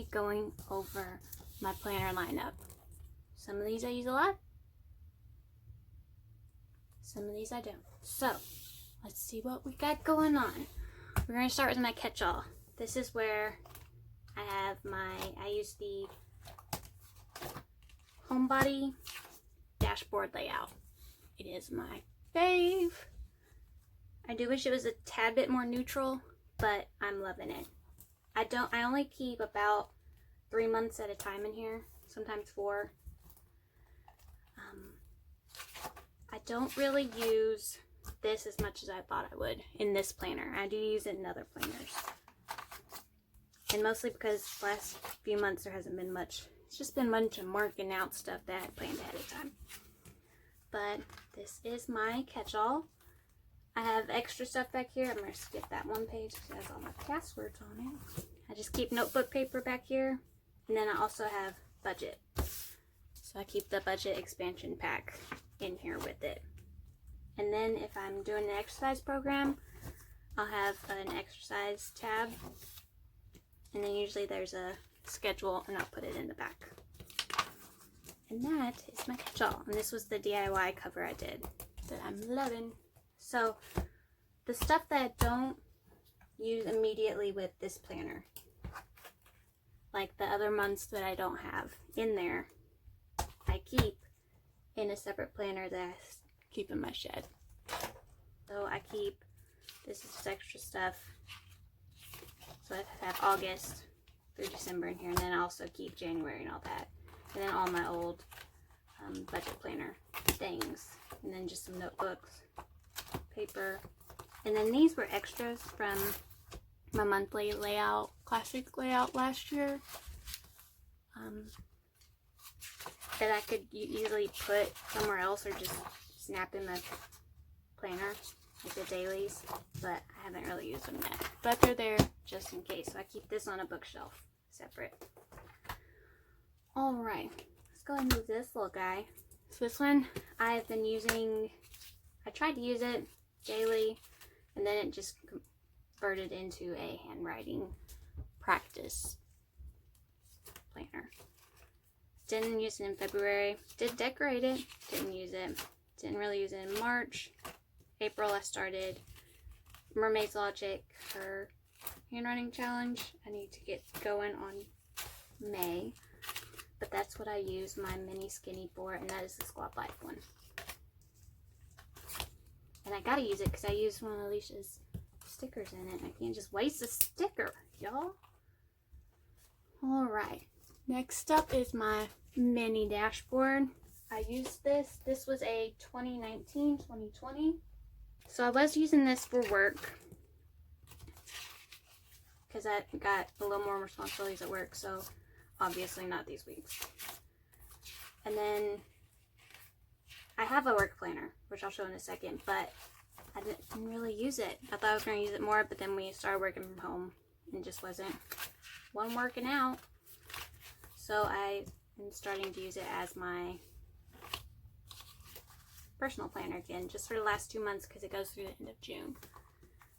be going over my planner lineup. Some of these I use a lot. Some of these I don't. So, let's see what we got going on. We're going to start with my catch-all. This is where I use the Homebody dashboard layout. It is my fave. I do wish it was a tad bit more neutral, but I'm loving it. I only keep about 3 months at a time in here, sometimes 4. I don't really use this as much as I thought I would in this planner. I do use it in other planners. And mostly because the last few months there hasn't been much. It's just been a bunch of marking out stuff that I had planned ahead of time. But this is my catch-all. I have extra stuff back here. I'm going to skip that one page because it has all my passwords on it. I just keep notebook paper back here. And then I also have budget. So I keep the budget expansion pack in here with it. And then if I'm doing an exercise program, I'll have an exercise tab. And then usually there's a schedule and I'll put it in the back. And that is my catch-all. And this was the DIY cover I did that I'm loving. So the stuff that I don't use immediately with this planner, like the other months that I don't have in there, I keep in a separate planner that I keep in my shed. So I keep, this is just extra stuff. So I have August through December in here, and then I also keep January and all that. And then all my old budget planner things. And then just some notebooks, paper. And then these were extras from my monthly layout, classic layout last year. That I could easily put somewhere else or just snap in the planner, like the dailies, but I haven't really used them yet. But they're there just in case, so I keep this on a bookshelf separate. Alright, let's go ahead and move this little guy. So this one I've been using, I tried to use it daily, and then it just converted into a handwriting practice planner. Didn't use it in February. Did decorate it. Didn't use it. Didn't really use it in March. April I started Mermaid's Logic, her handwriting challenge. I need to get going on May. But that's what I use my mini skinny for, and that is the Squat Life one. And I gotta use it because I used one of Alicia's stickers in it. I can't just waste a sticker, y'all. Alright. Next up is my mini dashboard. I used this. This was a 2019-2020. So I was using this for work because I got a little more responsibilities at work, so obviously not these weeks. And then I have a work planner, which I'll show in a second, but I didn't really use it. I thought I was going to use it more, but then we started working from home and it just wasn't working out. So I am starting to use it as my personal planner again, just for the last 2 months because it goes through the end of June.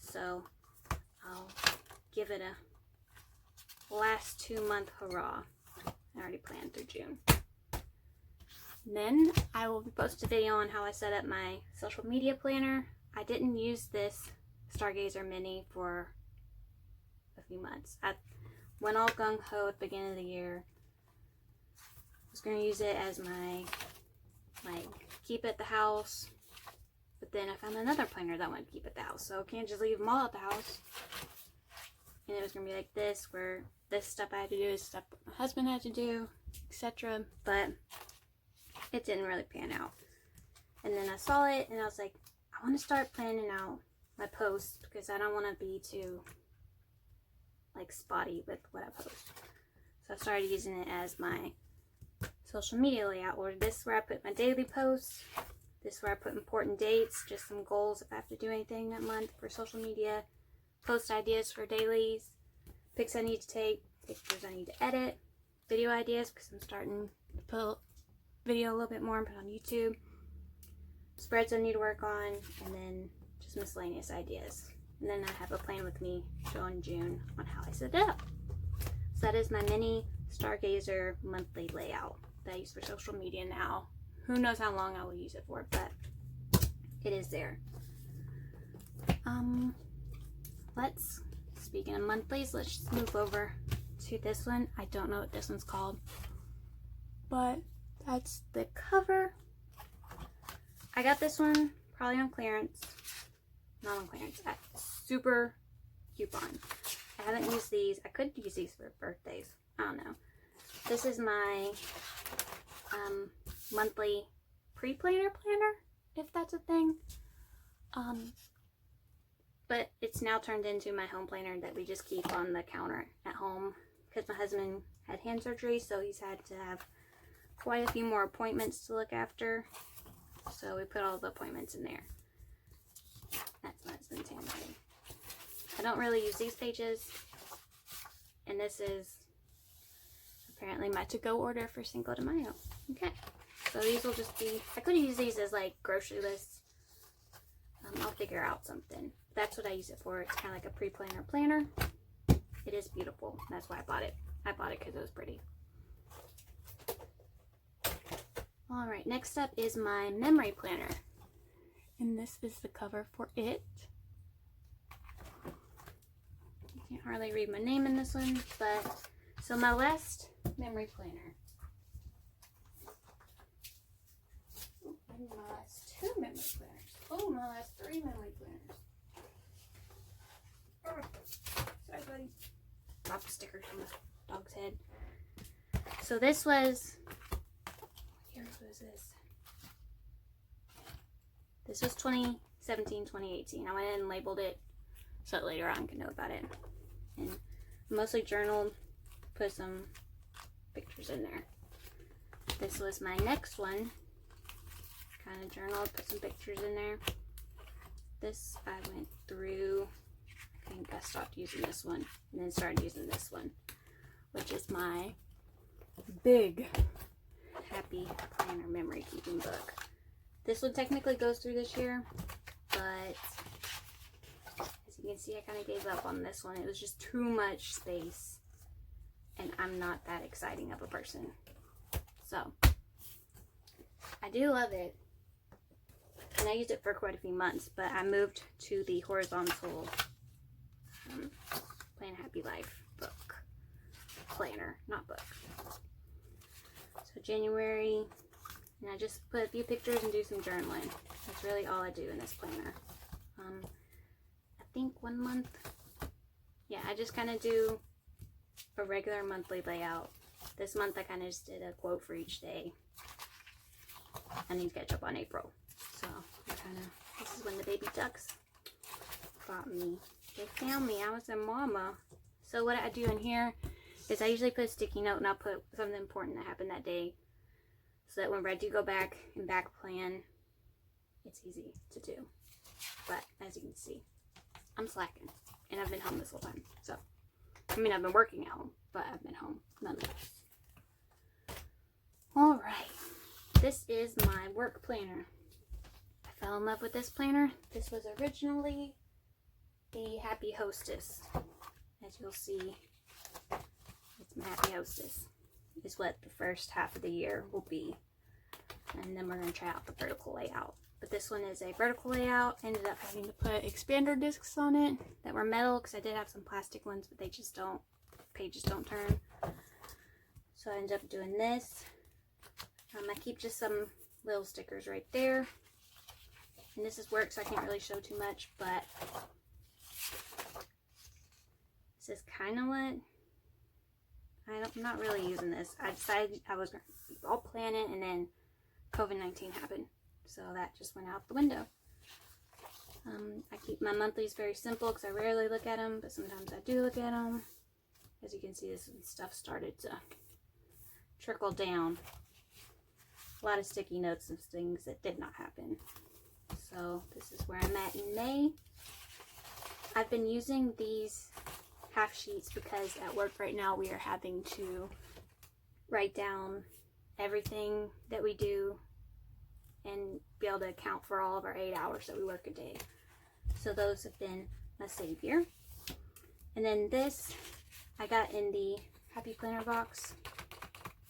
So I'll give it a last 2-month hurrah. I already planned through June. And then I will post a video on how I set up my social media planner. I didn't use this Stargazer Mini for a few months. I went all gung-ho at the beginning of the year. I was going to use it as my, keep at the house. But then I found another planner that I wanted to keep at the house. So I can't just leave them all at the house. And it was going to be like this, where this stuff I had to do is stuff my husband had to do, etc. But it didn't really pan out. And then I saw it and I was like, I want to start planning out my posts because I don't want to be too spotty with what I post. So I started using it as my social media layout, where this is where I put my daily posts. This is where I put important dates, just some goals if I have to do anything that month for social media, post ideas for dailies, pics I need to take, pictures I need to edit, video ideas because I'm starting to put video a little bit more and put on YouTube, spreads I need to work on, and then just miscellaneous ideas. And then I have a plan with me showing June on how I set it up. So that is my mini Stargazer monthly layout that I use for social media now. Who knows how long I will use it for, but it is there. Speaking of monthlies, let's just move over to this one. I don't know what this one's called, but that's the cover. I got this one probably on clearance. Not on clearance, at super coupon. I haven't used these. I could use these for birthdays. I don't know. This is my monthly pre-planner planner, if that's a thing. But it's now turned into my home planner that we just keep on the counter at home because my husband had hand surgery, so he's had to have quite a few more appointments to look after. So we put all the appointments in there. That's my husband's handwriting. I don't really use these pages. And this is apparently my to-go order for Cinco de Mayo. Okay. So these will just be, I could use these as like grocery lists. I'll figure out something. That's what I use it for. It's kind of like a pre-planner planner. It is beautiful. That's why I bought it. I bought it because it was pretty. Alright, next up is my memory planner. And this is the cover for it. You can't hardly read my name in this one, but so my last memory planner. And my last 2 memory planners. Oh, my last 3 memory planners. Oh, sorry, buddy. Drop the stickers from the dog's head. So this was, what year was this? This was 2017, 2018. I went in and labeled it so that later on I can know about it. And mostly journaled, put some pictures in there. This was my next one. Kind of journaled, put some pictures in there. This I went through, I think I stopped using this one and then started using this one, which is my big happy planner memory keeping book. This one technically goes through this year, but as you can see, I kind of gave up on this one. It was just too much space, and I'm not that exciting of a person. So, I do love it, and I used it for quite a few months, but I moved to the horizontal Plan a Happy Life book. Planner, not book. So January, and I just put a few pictures and do some journaling. That's really all I do in this planner. I think 1 month, yeah, I just kind of do a regular monthly layout. This month I kind of just did a quote for each day. I need to catch up on April. So I this is when the baby ducks got me. They found me. I was a mama. So what I do in here is I usually put a sticky note and I'll put something important that happened that day, so that whenever I do go back and back plan, it's easy to do. But as you can see, I'm slacking, and I've been home this whole time. So, I mean, I've been working at home, but I've been home nonetheless. Alright, this is my work planner. I fell in love with this planner. This was originally the Happy Hostess. As you'll see, it's my Happy Hostess. Is what the first half of the year will be. And then we're going to try out the vertical layout. But this one is a vertical layout. Ended up having to put expander discs on it that were metal, because I did have some plastic ones, but they just don't, pages don't turn. So I ended up doing this. I keep just some little stickers right there. And this is work, so I can't really show too much, but this is kind of what, I'm not really using this. I decided I was going to all plan it, and then COVID-19 happened. So that just went out the window. I keep my monthlies very simple because I rarely look at them, but sometimes I do look at them. As you can see, this stuff started to trickle down. A lot of sticky notes and things that did not happen. So this is where I'm at in May. I've been using these half sheets because at work right now we are having to write down everything that we do and be able to account for all of our 8 hours that we work a day. So those have been a savior. And then this I got in the Happy Planner box.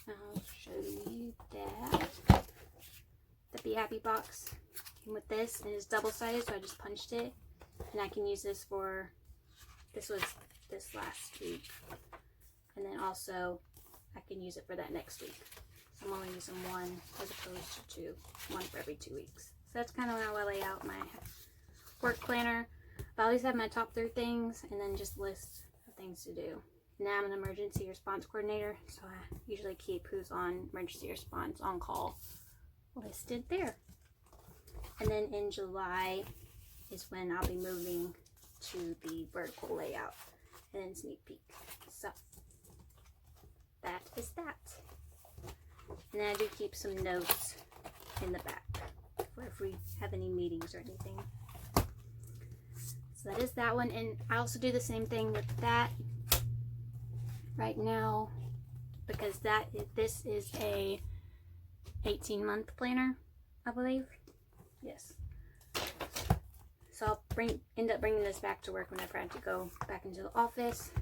I'll show you that. The Be Happy box came with this, and it's double-sided, so I just punched it. And I can use this for, this was this last week. And then also, I can use it for that next week. So I'm only using one as opposed to two. One for every 2 weeks. So that's kind of how I lay out my work planner. But I always have my top 3 things and then just lists of things to do. Now I'm an emergency response coordinator, so I usually keep who's on emergency response on call listed there. And then in July is when I'll be moving to the vertical layout and then sneak peek. So that is that. And then I do keep some notes in the back for if we have any meetings or anything. So that is that one. And I also do the same thing with that right now, because this is a 18-month planner, I believe. Yes. So I'll end up bringing this back to work whenever I have to go back into the office.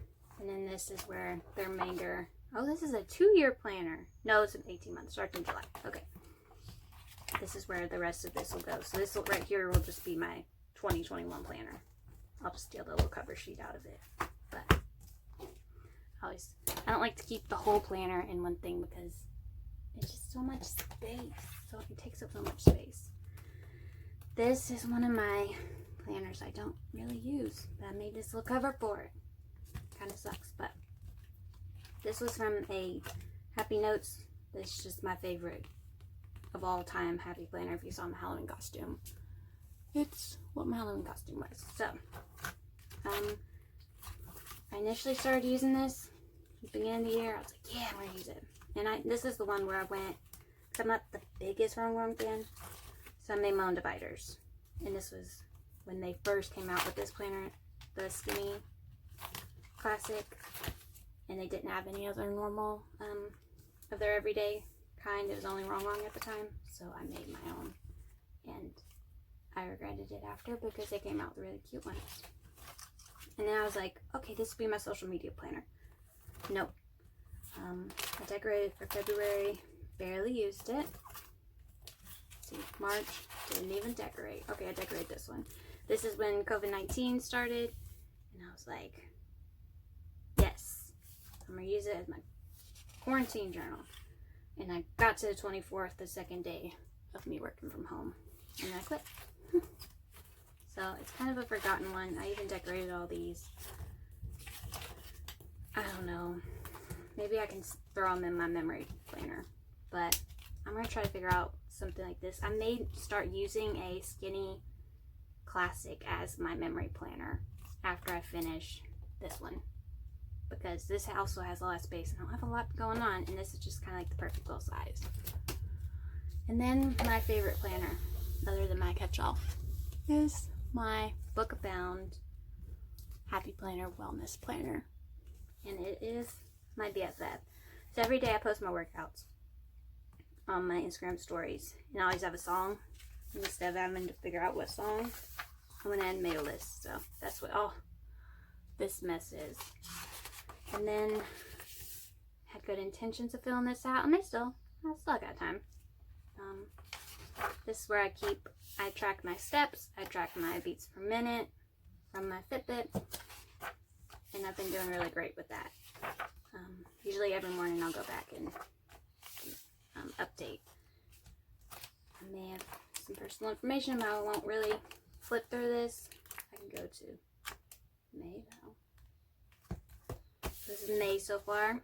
And then this is where the remainder. Oh, this is a 2-year planner. No, it's an 18 months. Starts in July. Okay. This is where the rest of this will go. So this right here will just be my 2021 planner. I'll just steal the little cover sheet out of it. But I don't like to keep the whole planner in one thing because it's just so much space. So it takes up so much space. This is one of my planners I don't really use, but I made this little cover for it. Kind of sucks, but this was from a Happy Notes. This is just my favorite of all time Happy Planner. If you saw my Halloween costume, it's what my Halloween costume was. So, I initially started using this at the beginning of the year. I was like, yeah, I'm gonna use it. And this is the one where I went, because I'm not the biggest Wrong fan, so I made my own dividers. And this was when they first came out with this planner, the Skinny Classic, and they didn't have any other normal of their everyday kind. It was only Wrong at the time, so I made my own, and I regretted it after because they came out with really cute ones. And then I was like, okay, this will be my social media planner. Nope. I decorated for February, barely used it. Let's see, March, didn't even decorate. Okay, I decorated this one. This is when COVID-19 started, and I was like, yes, I'm gonna use it as my quarantine journal. And I got to the 24th, the second day of me working from home, and I quit. So it's kind of a forgotten one. I even decorated all these. I don't know. Maybe I can throw them in my memory planner, but I'm gonna try to figure out something like this. I may start using a Skinny Classic as my memory planner after I finish this one, because this also has a lot of space and I don't have a lot going on, and this is just kind of like the perfect little size. And then my favorite planner, other than my catch-all, is my Book Bound Happy Planner Wellness Planner, and it is my BFF. So every day I post my workouts on my Instagram stories, and I always have a song. Instead of having to figure out what song, I'm gonna add mail list. So that's what all this mess is. And then had good intentions of filling this out, and I still got time. This is where I track my steps, I track my beats per minute from my Fitbit, and I've been doing really great with that. Usually every morning I'll go back and update. I may have some personal information, but I won't really flip through this. I can go to May now. This is May so far.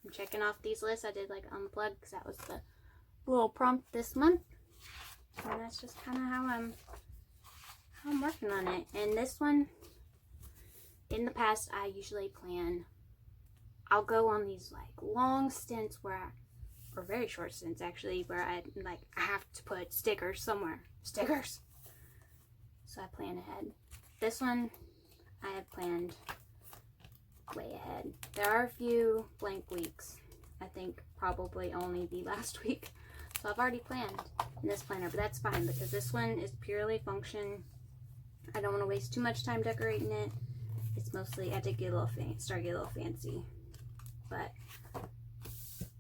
I'm checking off these lists. I did like unplug because that was the little prompt this month, and that's just kind of how I'm working on it. And this one, in the past, I usually plan. I'll go on these like long stints or very short stints actually, where I have to put stickers somewhere. Stickers. So I plan ahead. This one, I have planned way ahead. There are a few blank weeks. I think probably only the last week. So I've already planned in this planner, but that's fine because this one is purely function. I don't want to waste too much time decorating it, It's mostly, I did get a little start to get a little fancy, but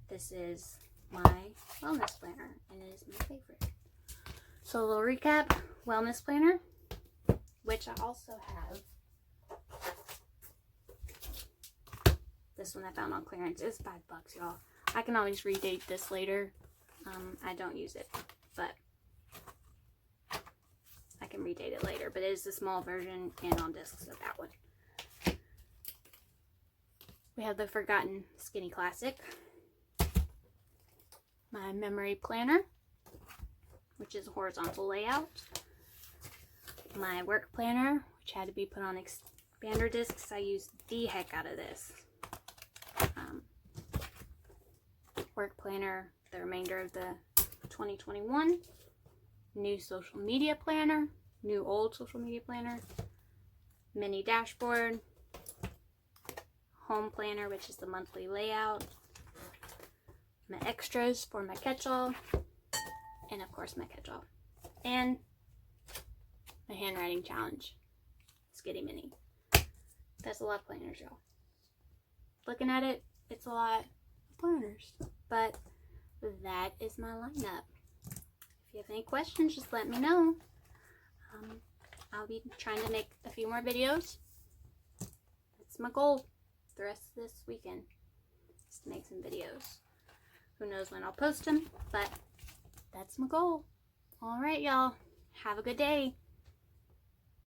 this is my wellness planner, and it is my favorite. So a little recap, wellness planner, which I also have. This one I found on clearance. It's $5, y'all. I can always redate this later. I don't use it, but I can redate it later. But it is the small version and on discs of that one. We have the Forgotten Skinny Classic. My memory planner, which is a horizontal layout. My work planner, which had to be put on expander discs. I used the heck out of this. Work planner, the remainder of the 2021. New social media planner, new old social media planner. Mini dashboard. Home planner, which is the monthly layout. My extras for my catch-all. And of course my catch-all. And my handwriting challenge. Skitty Mini. That's a lot of planners, y'all. Looking at it, it's a lot of planners. But that is my lineup. If you have any questions, just let me know. I'll be trying to make a few more videos. That's my goal the rest of this weekend, is to make some videos. Who knows when I'll post them, but that's my goal. Alright, y'all. Have a good day.